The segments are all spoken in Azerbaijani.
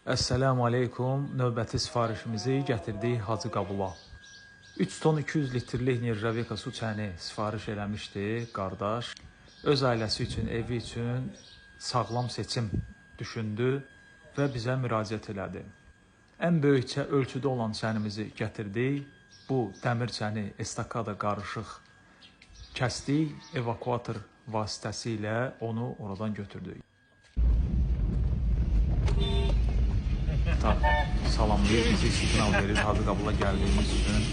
Əssəlamu aleykum. Növbəti sifarişimizi gətirdik Hacı Qabula. 3 ton 200 litrlik nirjaveka su çəni sifariş eləmişdi qardaş. Öz ailəsi üçün, evi üçün sağlam seçim düşündü və bizə müraciət elədi. Ən böyük ölçüdə olan çənimizi gətirdik. Bu dəmir çəni estakada qarışıq kəsdik, evakuator vasitəsilə onu oradan götürdük. Salamlayır, bizi siqnal verir Hacı Qabula gəldiyimiz üçün.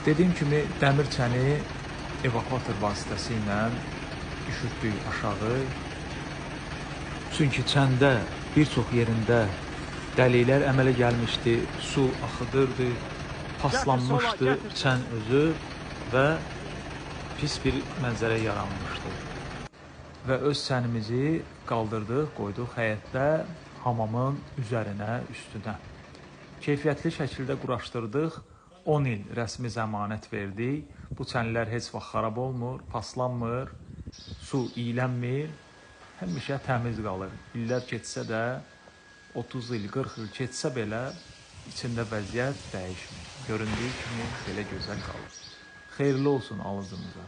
Dediyim kimi, dəmir çəni evakuator vasitəsi ilə düşürtdük aşağı. Çünki çəndə bir çox yerində dəliklər əmələ gəlmişdi, su axıdırdı, paslanmışdı çən özü və pis bir mənzərə yaranmışdı. Və öz çənimizi qaldırdıq, qoyduq həyətdə, hamamın üzərinə, üstünə. Keyfiyyətli şəkildə quraşdırdıq, 10 il rəsmi zəmanət verdik. Bu çənlər heç vaxt xarab olmur, paslanmır, su iylənmir, həmişə təmiz qalır. İllər keçsə də, 30 il, 40 il keçsə belə, içində vəziyyət dəyişmir. Göründüyü kimi belə gözəl qalır. Xeyirli olsun alıcımıza.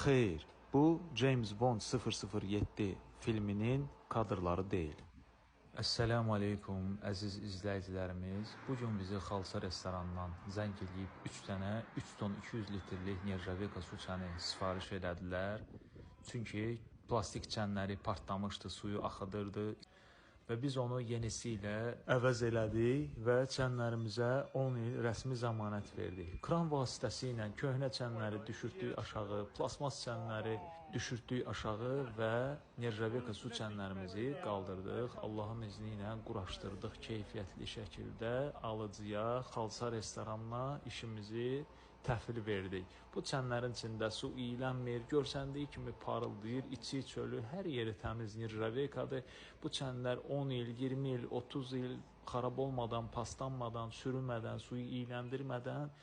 Xeyr, bu James Bond 007 filminin kadrları deyil. Əssəlamu aleykum, əziz izləyicilərimiz. Bugün bizi Xalça restoranından zəng eləyib 3 dənə 3 ton 200 litrlik nirjaveka su çəni sifariş elədilər. Çünki plastik çənləri partlamışdı, suyu axıdırdı. Və biz onu yenisi ilə əvəz elədik və çənlərimizə 10 il rəsmi zəmanət verdik. Kran vasitəsi ilə köhnə çənləri düşürtdük aşağı, plasmas çənləri düşürtdük aşağı və nirjaveka su çənlərimizi qaldırdıq. Allahın izni ilə quraşdırdıq keyfiyyətli şəkildə alıcıya, Xalça restoranına işimizi təhvil verdik. Bu çənlərin içində su iylənmir, görsəndiyi kimi parıldayır, içi çölü, hər yeri təmiz nirjavekadır. Bu çənlər 10 il, 20 il, 30 il xarab olmadan, paslanmadan, sürünmədən, suyu iyləndirmədən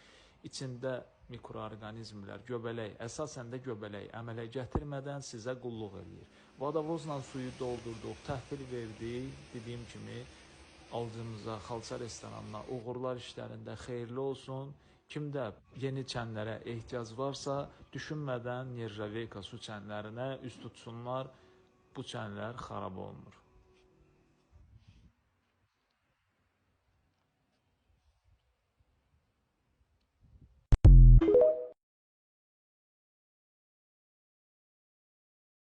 içində mikroorqanizmlər, göbələk, əsasən də göbələk əmələ gətirmədən sizə qulluq edir. Vodovozla suyu doldurduq, təhvil verdik, dediyim kimi alıcımıza, Xalça restoranına uğurlar işlərində xeyirli olsun. Kimdə yeni çənlərə ehtiyac varsa, düşünmədən nirjaveka su çənlərinə üst tutsunlar, bu çənlər xarab olmur.